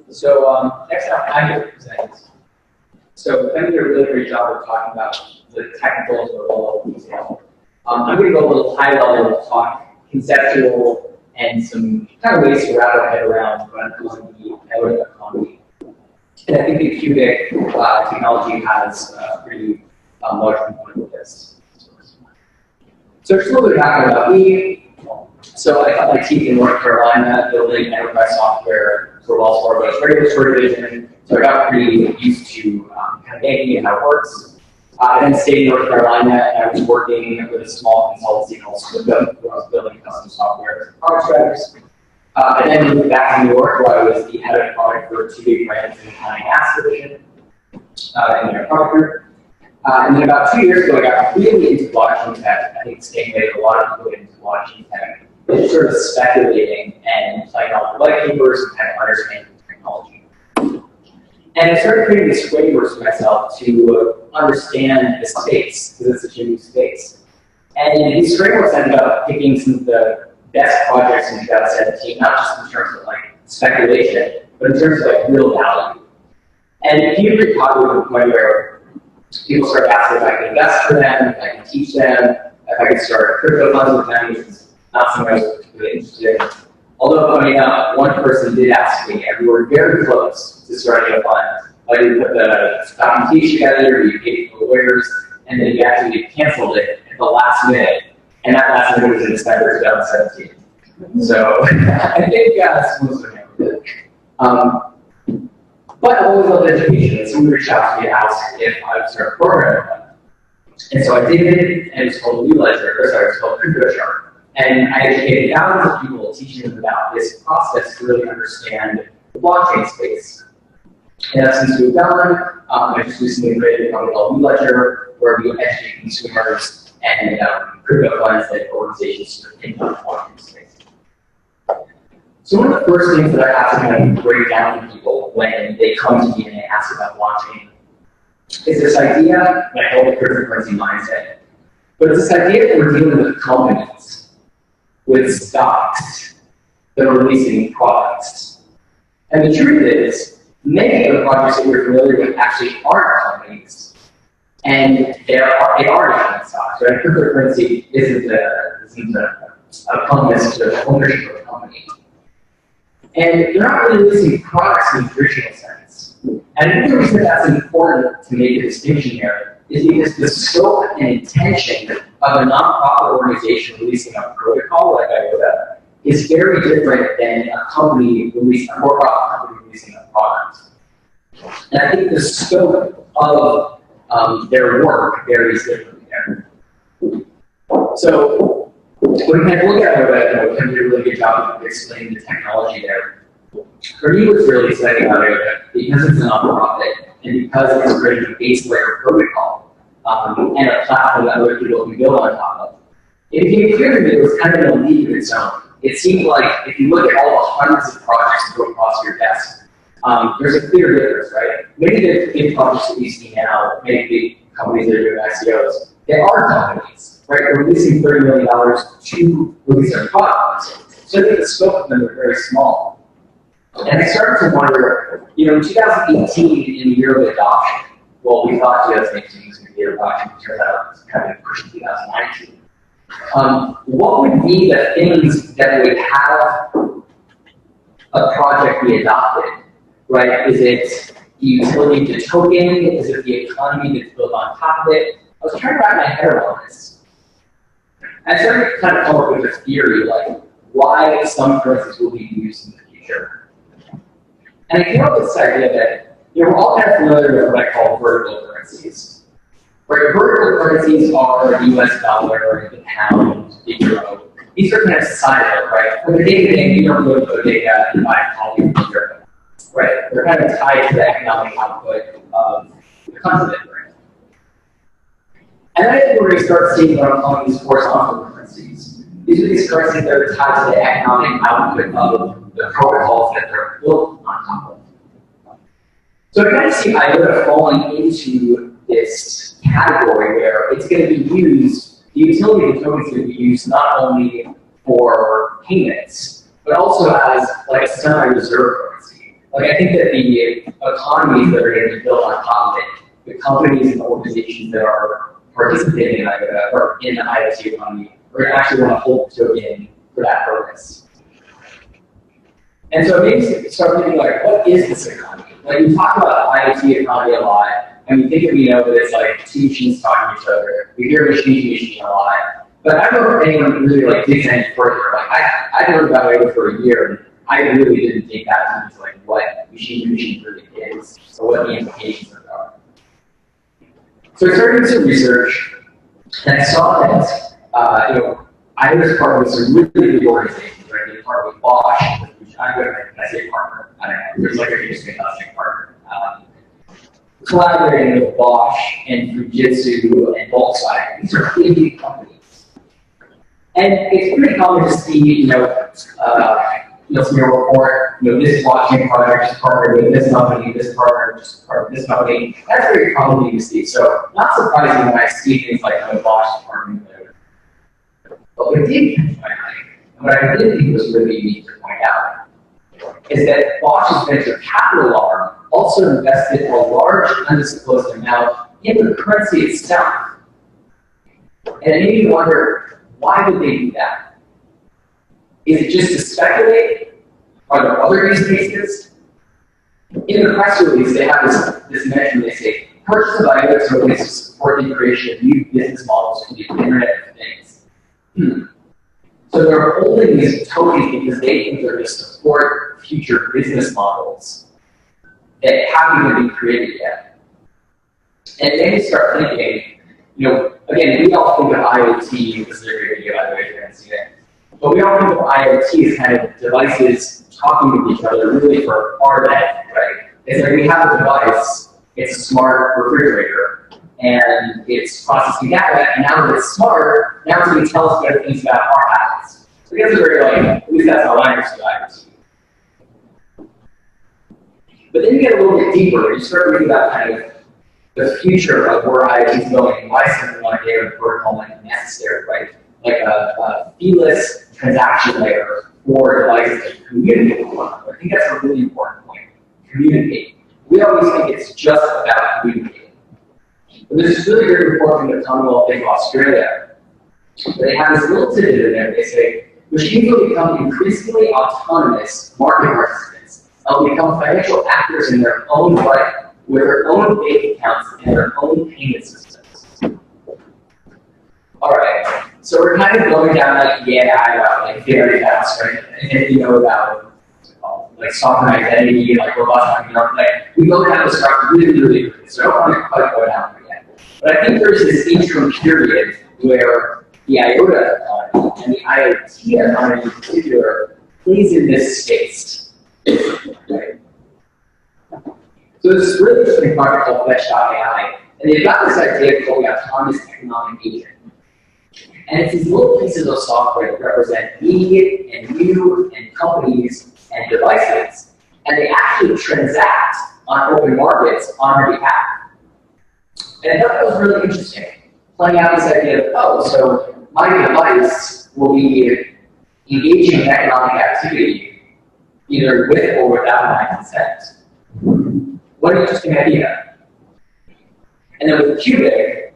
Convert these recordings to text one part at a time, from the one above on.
So next up, I'm going to present. So Ben did a really great job of talking about the technicals of the low detail. I'm going to go a little high level, talk conceptual, and some kind of ways to wrap our head around what I'm calling the IOTA economy. And I think the cubic technology has a pretty large component of this. So just a little bit of background about me. So I got my teeth in North Carolina building enterprise software for Wells Fargo's regulatory division. So I got pretty used to kind of banking and how it works. I then stayed in North Carolina and I was working with a small consultancy called Swindon, where I was building custom software for product strategies. I then moved back to New York, where I was the head of product for two big brands in the accounting asset division in their product group. And then about 2 years ago, I got really into blockchain tech. I think the same way a lot of people get into blockchain tech. It's sort of speculating and playing all the white papers and kind of understanding the technology. And I started creating these frameworks for myself to understand the space, because it's such a new space. And these frameworks ended up picking some of the best projects in 2017, not just in terms of like speculation, but in terms of like real value. And it became pretty popular to the point where people started asking if I could invest for them, if I could teach them, if I could start crypto funds with them, which is not something I was particularly interested in. Although, funny enough, one person did ask me, and we were very close to starting a fund. Like, we put the documentation together, we paid for the lawyers, and then we actually canceled it at the last minute. And that last minute was in December 2017. So, I think most of them did. But I always loved education, and someone reached out to me and asked if I would start a program. And so I did it, and it was called it was called CryptoShark. And I educated thousands of people, teaching them about this process to really understand the blockchain space. And that's since we've done. I just recently created a company called Ledger, where we educate consumers and crypto funds and organizations to think about the blockchain space. So one of the first things that I have to kind of break down to people when they come to me and they ask about blockchain is this idea, and I call it the cryptocurrency mindset. But it's this idea that we're dealing with companies, with stocks that are releasing products. And the truth is, many of the projects that you're familiar with actually aren't companies, and they are issuing stocks. Right? Cryptocurrency isn't a promise to ownership of a company. And they're not really releasing products in the traditional sense. And I think the reason that's important to make a distinction here is because the scope and intention of a nonprofit organization releasing a protocol like IOTA is very different than a company releasing a for-profit company releasing a product. And I think the scope of their work varies differently there. So when we kind of look at IOTA, we can do a really good job of explaining the technology there. For me, what's really exciting about IOTA, because it's a nonprofit and because it's creating a base layer protocol, and a platform that other people can build on top of. It became clear to me it was kind of in a league of its own. It seemed like if you look at all the hundreds of projects that go across your desk, there's a clear difference, right? Many of the big projects that we see now, many big companies that are doing ICOs, they are companies, right? They're releasing $30 million to release their products. So I think the scope of them are very small. And I started to wonder, in 2018, in the year of adoption, well, we thought 2018 was going to be adoption, it turns out it's kind of pushing 2019. What would be the things that would have a project be adopted, right? Is it the utility of the token? Is it the economy that's built on top of it? I was trying to wrap my head around this. I started to kind of come up with a theory, like why some currencies will be used in the future. And I came up with this idea that we're all kind of familiar with what I call vertical currencies. Right? Vertical currencies are the US dollar, the pound, the euro. These are kind of siloed, right? For the day-to-day, you don't go to the bodega and buy coffee from Europe. Right? They're kind of tied to the economic output of the continent, right? And I think we're going to start seeing what I'm calling these horizontal currencies. These are these currencies that are tied to the economic output of the protocols that they're built on top of. So I kind of see IOTA falling into this category where it's going to be used, the utility of the token is going to be used not only for payments, but also as like a semi-reserve currency. Like, I think that the economies that are going to be built on top of it, the companies and organizations that are participating in IOTA or in the IoT economy, are going to actually want to hold token for that purpose. And so it makes you start thinking, like, what is this economy? Like, we talk about the IoT economy a lot, and we think that we know that it's like two machines talking to each other. We hear machine to machine a lot. But I don't know if anyone really like digs any further. Like, I learned about IoTA for a year, and I really didn't take that into like what machine to machine really is, or what the implications are. So I started doing some research, and I saw that I was part of some really big organizations, right? Being part of Bosch, which I'm going to say partner. I don't know. There's like a interesting partner. Collaborating with Bosch and Fujitsu and Volkswagen. These are really big companies. And it's pretty common to see, some report, this blockchain project just partnered with this company, this partner just partnered with this company. That's very common to see. So not surprising when I see things like Bosch partnering with. But what did catch my eye, and what I did think was really unique to point out, is that Bosch's venture capital arm also invested a large undisclosed amount in the currency itself. And it made me wonder, why would they do that? Is it just to speculate? Are there other use cases? In the press release, they have this mention, they say, purchase of IOTA tokens to support the creation of new business models for the Internet of Things. So they're holding these tokens because they think they're going to support future business models that haven't even been created yet. And then you start thinking, again, we all think of IoT, this is a great video, by the way, if you haven't seen it. But we all think of IoT as kind of devices talking with each other, really for our benefit, right? It's like we have a device, it's a smart refrigerator, and it's processing data, and now that it's smart, now it's going to tell us better things about our habits. So I guess it's very at least that's how I understood IoT. But then you get a little bit deeper, you start reading about kind of the future of where IoT is going, and why something like data protocol might be necessary, right? Like a feeless transaction layer for devices that communicate with one another. I think that's a really important point. Communicate. We always think it's just about communicating. But there's this really great report from the Commonwealth Bank of Australia. They have this little tidbit in there. They say, machines will become increasingly autonomous market participants. They'll become financial actors in their own right, with their own bank accounts and their own payment systems. All right, so we're kind of going down about very fast, right? And about like sovereign identity, like robust, we go down this route really, really quickly. So I don't want to quite go down there yet. But I think there's this interim period where the IOTA economy and the IoT economy in particular plays in this space. Right? So this is really interesting project called Fetch.ai, and they've got this idea called the autonomous economic agent. And it's these little pieces of software that represent me and you and companies and devices, and they actually transact on open markets on our behalf. And I thought that was really interesting, playing out this idea of, so my device will be engaging in economic activity, either with or without my consent. What an interesting idea. And then with Cubic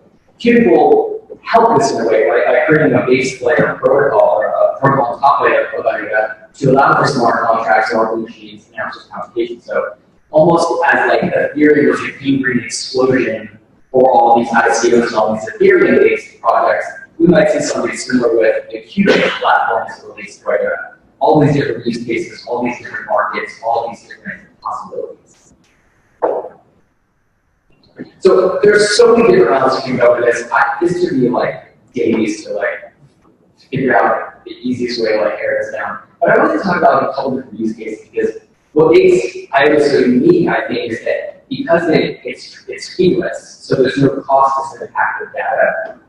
will help us in a way, right, by creating a base layer protocol or a protocol top layer of IOTA to allow for smart contracts or machines and just computation. So almost as like the Ethereum was a green explosion for all these ICOs and all these Ethereum-based projects, we might see something similar with the Cubic platforms released, right? All these different use cases, all these different markets, all these different possibilities. So there's so many different routes you can go with this. This took me like days to figure out the easiest way to pare this down. But I want to talk about a couple different use cases because what makes IOTA so unique, I think, is that because it's feeless, so there's no cost to send active data,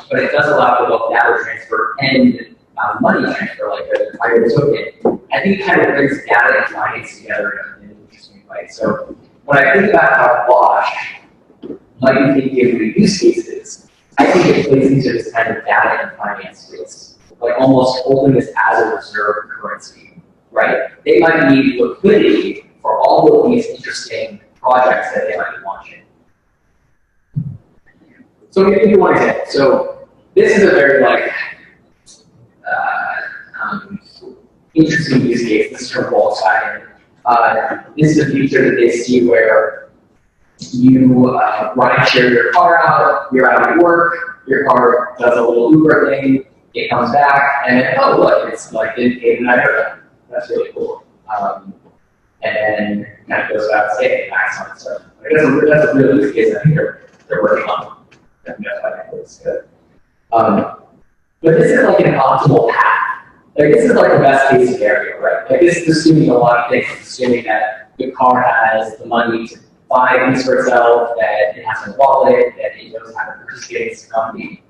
but it does allow for both data transfer and money transfer, like the IOTA token. I think it kind of brings data and finance together in an interesting way. So when I think about how Bosch might be thinking of use cases, I think it plays into this kind of data and finance space, like almost holding this as a reserve currency, right? They might need liquidity for all of these interesting projects that they might be launching. So I'll give you one example. So this is a very interesting use case. This is from Volkswagen. This is a feature that they see where you ride share your car out, you're out at work, your car does a little Uber thing, it comes back, and oh look, it's like in IOTA. That's really cool. And then kind of goes without saying, acts on stuff. Like that's a real use case I think they're working on. I think that's why I think it's good. But this is like an optimal path. Like this is like the best case scenario, right? Like this is assuming a lot of things, assuming that the car has the money to buy things for itself, that it has a wallet, that it knows how to participate in this company.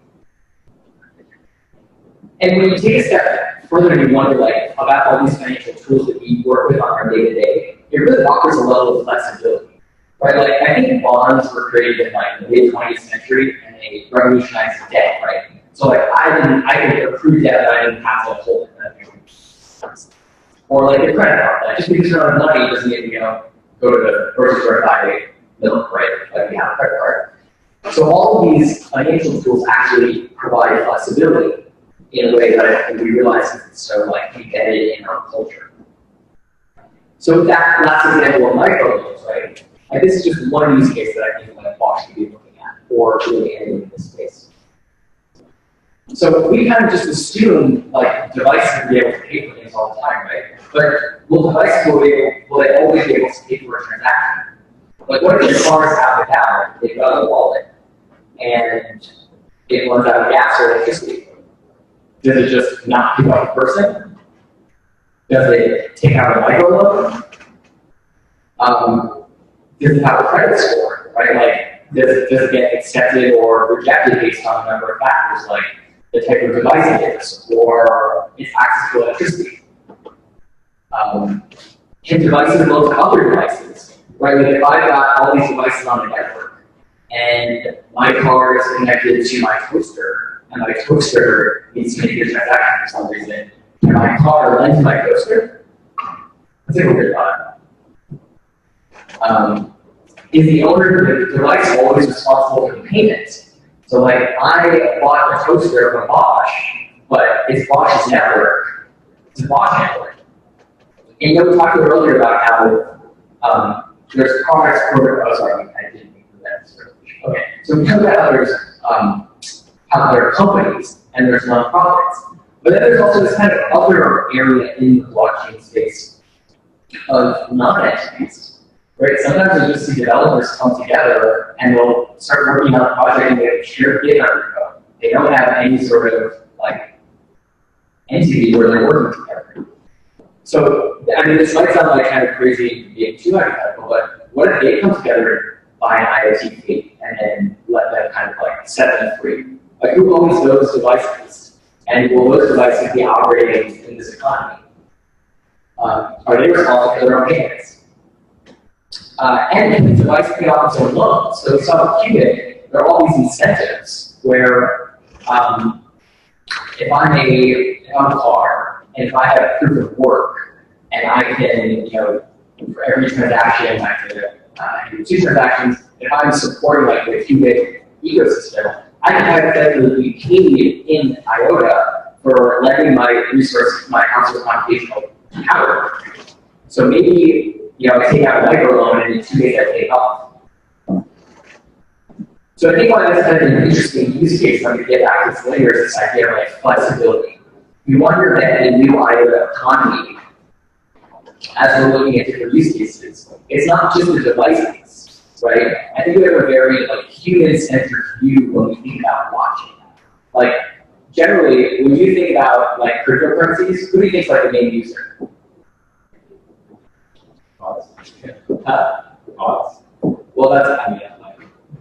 And when you take a step further and you wonder like about all these financial tools that we work with on our day-to-day, it really offers a level of flexibility. Right? Like I think bonds were created in like the mid-20th century and they revolutionized debt, right? So like I could accrue debt that I didn't have to hold it. Or like a credit card. Like just because you don't have money doesn't mean go to the grocery store and buy milk, right? Like we have a credit card. So all of these financial tools actually provide flexibility in a way that I think we realize is so like embedded in our culture. So that last example of microloans, right? Like this is just one use case that I think like Bosch should be looking at, or really anything in this space. So we kind of just assume like devices will be able to pay for things all the time, right? But will devices will they always be able to pay for a transaction? Like what if your cars have it now? They've got a wallet and it runs out of gas or electricity. Does it just not pick up a person? Does it take out a microloan? Does it have a credit score, right? Like, does it get accepted or rejected based on a number of factors, like the type of device it is, or its access to electricity? Can devices load to other devices, right? Like if I've got all these devices on the network, and my car is connected to my toaster, and my toaster needs to make a transaction for some reason, and my car lends my toaster, that's a weird thought. Is the owner of the device always responsible for the payment? So like I bought a toaster from Bosch, but it's Bosch's network. It's a Bosch network. And we talked earlier about how there's products for, oh sorry, I didn't mean that. Okay, so we talked about how there are companies and there's nonprofits. But then there's also this kind of other area in the blockchain space of non-entities. Right? Sometimes we just see developers come together and they'll start working on a project and they have shared GitHub code. They don't have any sort of like entity where they're working together. So I mean, this might sound like kind of crazy being too hypothetical, but what if they come together and buy an IoT fleet and then let them kind of like set them free? Like who owns those devices? And will those devices be operating in this economy? Are they responsible for their own payments? And the device can off its own loans. So some qubit, there are all these incentives where if I'm a car and if I have proof of work and I can, for every transaction I can do 2 transactions, if I'm supporting like the qubit ecosystem, I can hypothetically be paid in IOTA for lending my resource, my council's computational power. So maybe I take out a microloan and in 2 days I pay it off. So I think why that's kind of an interesting use case when we get back to this later is this idea of like flexibility. We wonder that in a new IOTA economy, as we're looking at different use cases, it's not just the devices, right? I think we have a very like human-centered view when we think about blockchain. Like generally, when you think about like cryptocurrencies, who do you think is like the main user? Well, that's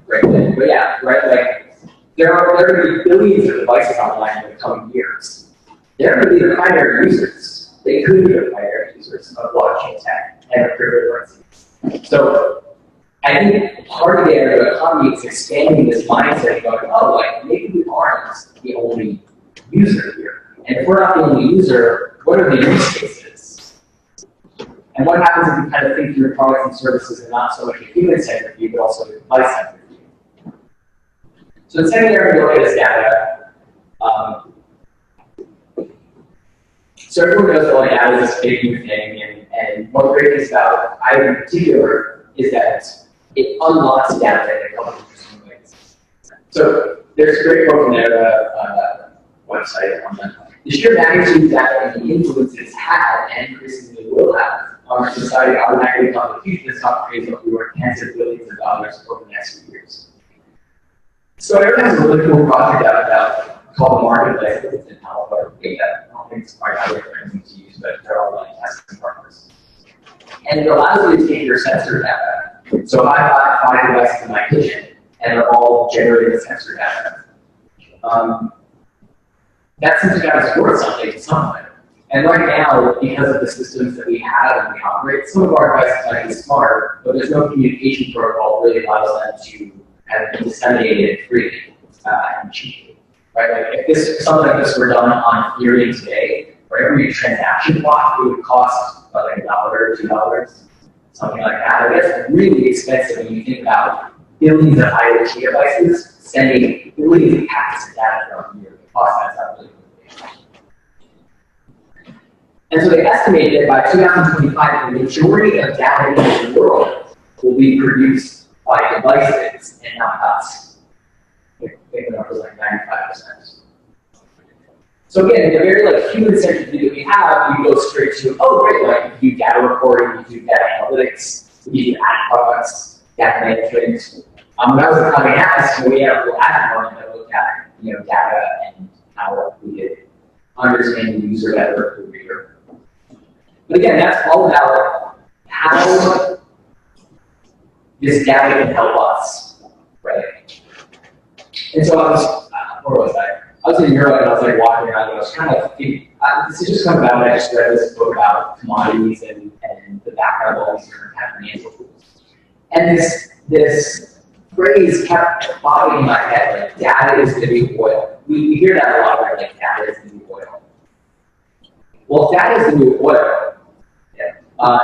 great thing. But yeah, right? Like there are going to be billions of devices online in the coming years. They're going to be the primary users. They could be the primary users of blockchain tech and of cryptocurrencies. So I think part of the economy is expanding this mindset and going, oh, like maybe we aren't the only user here. And if we're not the only user, what are the use cases? And what happens if you kind of think your products and services are not so much a human-centered view, but also a device-centered view? So the secondary we look at is data. So everyone knows that like data is this big new thing, and what great is about IOTA in particular is that it unlocks data in a couple of interesting ways. So there's a great quote from their website on that. The sheer magnitude of data and the influence it's had and increasingly will have on our society automatically become a huge opportunity that we work tens of billions of dollars over the next few years. So everyone has a really cool project out about called the marketplace. It's in Alpha or Beta. I don't think it's quite how they're going to use, but they're all like testing partners. And it allows you to take your sensor data. So if I've got 5 devices in my kitchen, and they're all generating sensor data. That sensor data is worth something to someone. And right now, because of the systems that we have and we operate, some of our devices might be smart, but there's no communication protocol that really allows them to kind of be disseminated freely and cheaply. Right? Like if something like this were done on Ethereum today, for every transaction block, it would cost like $1 or $2, something like that. And that's really expensive when you think about billions of IoT devices sending billions of packets of data throughout the year. The cost adds up really quickly. And so they estimate that by 2025, the majority of data in the world will be produced by devices and not us. I think the number is like 95%. So again, the very like human-centered view that we have, we go straight to, oh great, like we do data reporting, we do data analytics, we do ad products, data management. When I was at Coming Ads, we had a little ad department that looked at data and how we could understand the user better through reader. But again, that's all about how this data can help us, right? And so I was, where was I? I was in Europe and I was like walking around and I was kind of thinking, this is just kind of about, I just read this book about commodities and the background of all these different kind of financial tools. And this phrase kept bobbing in my head, like data is the new oil. We hear that a lot, right? Like data is the new oil. Well, if data is the new oil,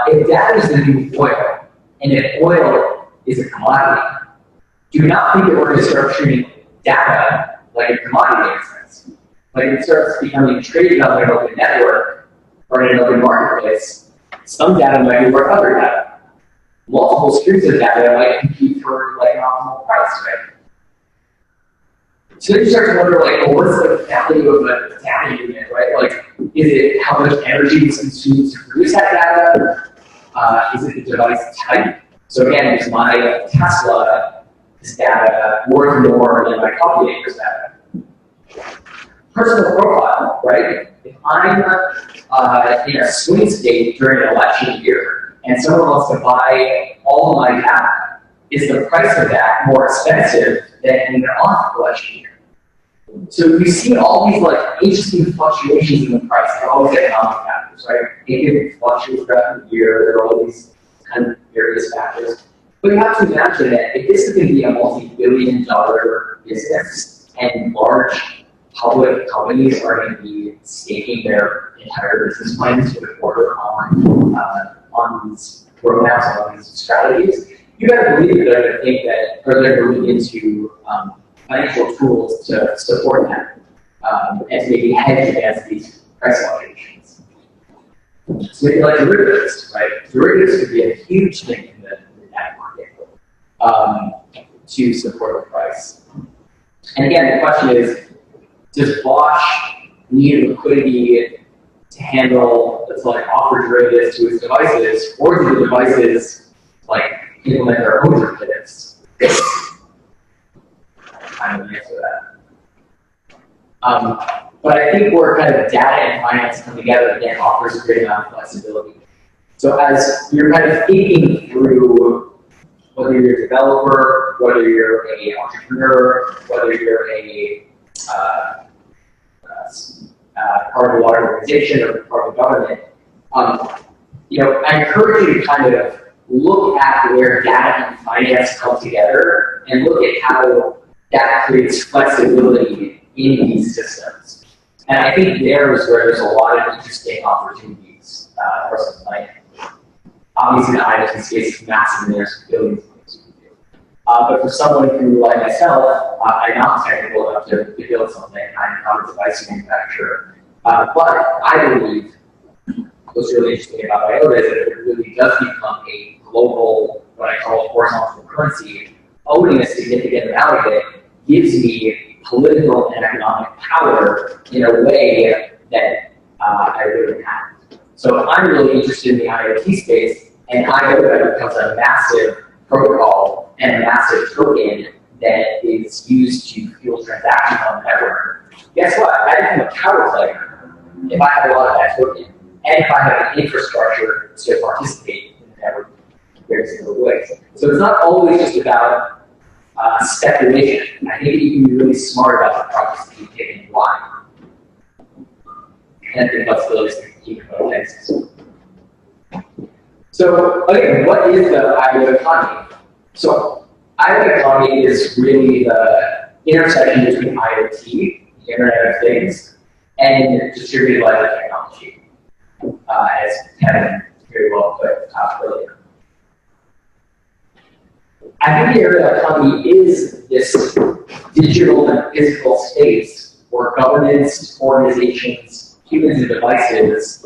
if data is the new oil, and if oil is a commodity, do not think that we're going to start treating data like a commodity makes sense. Like it starts becoming traded on an open network or in an open marketplace, some data might be worth other data. Multiple streams of data might compete for like an optimal price, right? So then you start to wonder, like, well, what's the value of a data unit, right? Like, is it how much energy is consumed to produce that data? Is it the device type? So again, is my Tesla is data worth more than my coffee maker's data? Personal profile, right? If I'm in a swing state during an election year and someone wants to buy all of my data, is the price of that more expensive than in an off-election year? So we see all these like interesting fluctuations in the price. They're always economic factors, right? It can fluctuate throughout the year. There are all these kind of various factors. But you have to imagine that if this is going to be a multi-billion-dollar business and large public companies are going to be staking their entire business plans for the quarter on these roadmaps, on these strategies, you got to believe that they're going to think that, or they're going to look into financial tools to support that and to maybe hedge against these price fluctuations. So maybe like derivatives, right? Derivatives could be a huge thing in the data market to support the price. And again, the question is, does Bosch need liquidity to handle, to like offer derivatives to its devices, or do the devices like implement their own derivatives? Kind of answer that. But I think where kind of data and finance come together, again, offers a great amount of flexibility. So as you're kind of thinking through whether you're a developer, whether you're an entrepreneur, whether you're a part of a large organization or part of the government, I encourage you to kind of look at where data and finance come together and look at how that creates flexibility in these systems. And I think there is where there's a lot of interesting opportunities for some planning. Obviously, the IoT space is massive, and there's billions of things you can do. But for someone who, like myself, I'm not technical enough to build something. I'm not a device manufacturer. But I believe what's really interesting about IOTA is that it really does become a global, what I call horizontal currency. Owning a significant amount of it gives me political and economic power in a way that I really have. So I'm really interested in the IoT space, and IOTA becomes a massive protocol and a massive token that is used to fuel transactions on the network. Guess what? I become a power player if I have a lot of that token, and if I have an infrastructure to participate in the network in various different ways. So it's not always just about speculation. I think you can be really smart about the projects that you pick and why. And I think flexibility is the key component. So again, what is the IoT economy? So IoT economy is really the intersection between IoT, the Internet of Things, and distributed ledger technology, as Kevin very well put earlier. I think the area economy is this digital and physical space where governments, organizations, humans, and devices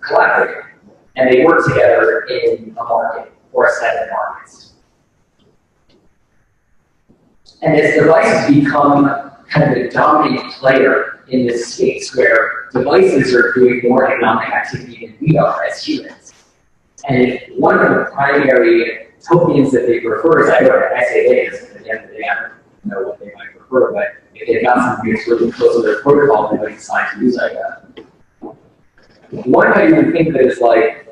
collaborate, and they work together in a market or a set of markets. And as devices become kind of a dominant player in this space where devices are doing more economic activity than we are as humans. And one of the primary tokens that they prefer is IOTA. I say they because at the end of the day, I don't know what they might prefer, but if they've got something that's really close to their protocol, they might decide to use IOTA. One might even think that it's like,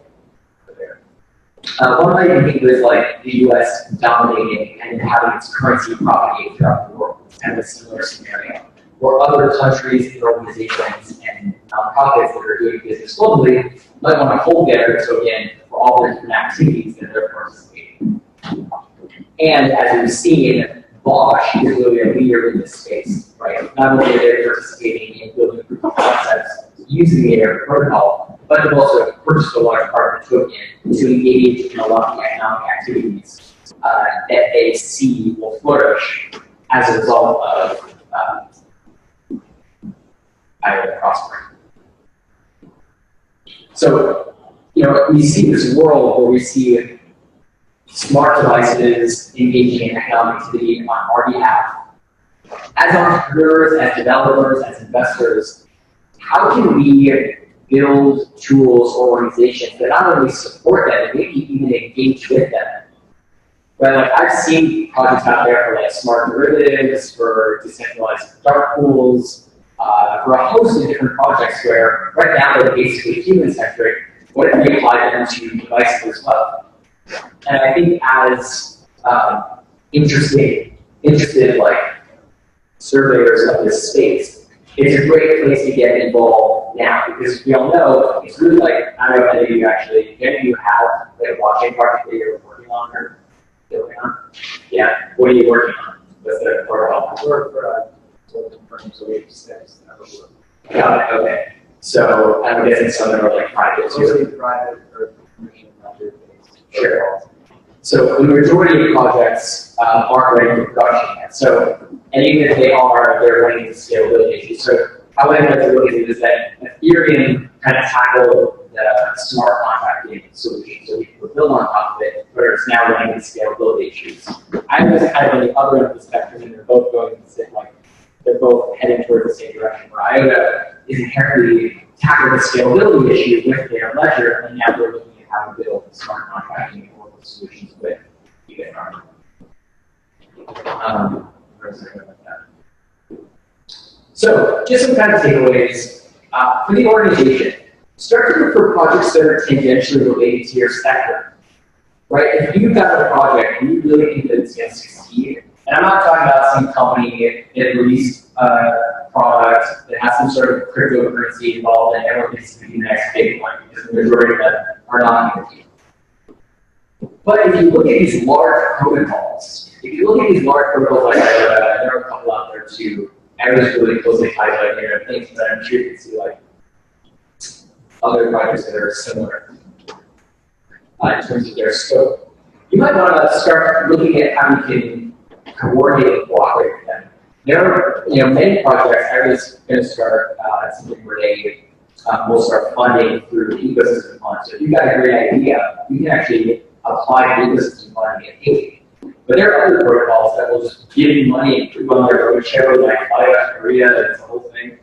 the US dominating and having its currency propagate throughout the world. It's kind of a similar scenario, where other countries and organizations and nonprofits that are doing business globally might want to hold their token for all the different activities that they're participating in. And as we've seen, Bosch is really a leader in this space, right? Not only are they participating in building proof of concepts using the AIR protocol, but they've also purchased a large part of the token to engage in a lot of the economic activities that they see will flourish as a result of IOTA prospering. So, we see this world where we see smart devices engaging in economic activity on our behalf. As entrepreneurs, as developers, as investors, how can we build tools or organizations that not only support them, but maybe even engage with them? Right, like I've seen projects out there for like smart derivatives, for decentralized dark pools, for a host of different projects where right now they're basically human-centric. What if we apply them to devices as well? And I think as interested like surveyors of this space, it's a great place to get involved now because we all know it's really like, I don't know if you actually, if you have like a blockchain project that you're working on or building on. Yeah, what are you working on? What's the protocol? I work for so we have steps. Got it, okay. So I'm guessing some of them are like private too. Mostly private or commercial project-based. Sure. So the majority of projects aren't ready for production yet. So, and even if they are, they're running into scalability issues. So how I like to look at it is that Ethereum kind of tackled the smart contracting solution. So we could build on top of it, but it's now running into scalability issues. I was kind of on the other end of the spectrum, and they're both going the same, like they're both heading toward the same direction. Where IOTA is inherently tackling the scalability issue with their ledger, and now they're looking at how to build smart contracting solutions with ETH. So, just some kind of takeaways for the organization. Start to look for projects that are tangentially related to your sector. Right? If you've got a project and you really think that it's going to succeed, and I'm not talking about some company that released a product that has some sort of cryptocurrency involved and everyone thinks to be the next big one because the majority of them are not going to be. But if you look at these large protocols, like there are a couple out there too, Aries really closely tied to like Internet of Things, but I'm sure you can see like other projects that are similar. in terms of their scope. You might want to start looking at how you can coordinate and cooperate with them. There are, many projects. I was going to start something where they will start funding through the ecosystem fund. So if you've got a great idea, you can actually apply the ecosystem fund and get paid. But there are other protocols that will just give you money and prove on their roadshow, like IOTA, Korea, that's the whole thing.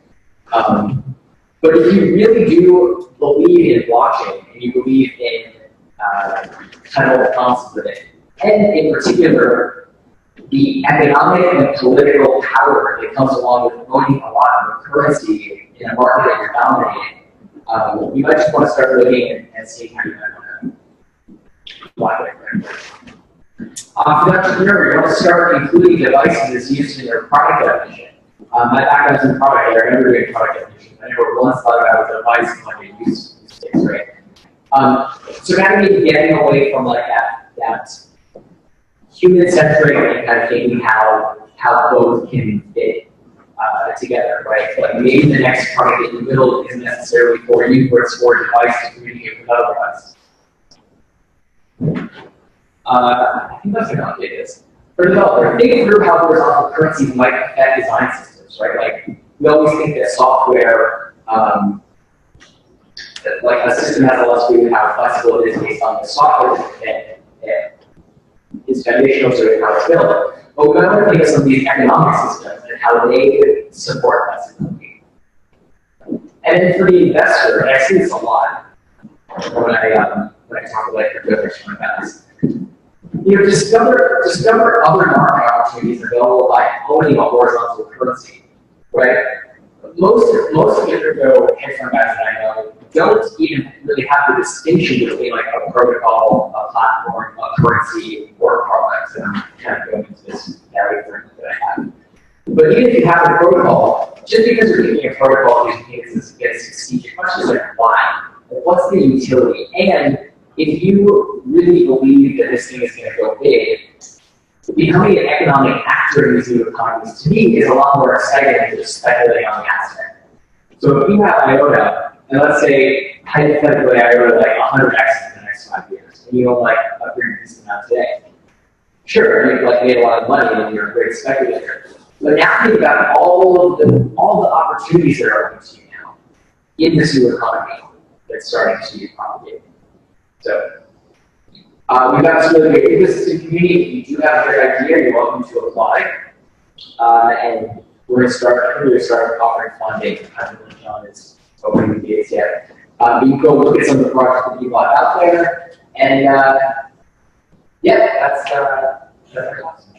But if you really do believe in blockchain and you believe in kind of all the concepts of it, and in particular, the economic and political power that comes along with owning a lot of currency in a market that you're dominating, you might just want to start looking and seeing how you might want to apply it. For the entrepreneur, you want to start including devices that's used in your product definition. My background's in product, I remember doing product definition. I never once thought about a device and like a use case, right? So kind of getting away from like that human-centric and kind of thinking how both can fit together, right? Like maybe the next product in the middle isn't necessarily for you, but it's for a device to communicate with other devices. I think that's how it is. For developer, think through how horizontal currencies might affect design systems, right? Like we always think that software, like a system has a lot to do with how flexible it is based on the software that is foundational to how it's built. But we want to think of some of these economic systems and how they support flexibility. And then for the investor, and I see this a lot when I talk about crypto investors, discover other market opportunities available by owning a horizontal currency, right? Most of the crypto hedge fund guys that I know don't even really have the distinction between like a protocol, a platform, a currency, or a product. And I'm kind of going into this narrative that I have. But even if you have a protocol, just because you're taking a protocol, it's strategic questions like why? Like, what's the utility? And if you really believe that this thing is going to go big, becoming an economic actor in these new economies, to me, is a lot more exciting than just speculating on the asset. So if you have IOTA, and let's say, hypothetically, IOTA like 100x in the next 5 years, and you own like a pretty decent amount today, sure, you've like made a lot of money and you're a great speculator. But now think about all the opportunities that are open to you now in this new economy that's starting to propagate. So we've got this really great ecosystem community. If you do have a great idea, you're welcome to apply. And we're going to start offering funding. I don't know if John is opening the gates yet. But you can go look at some of the projects that people have out there. And yeah, that's awesome.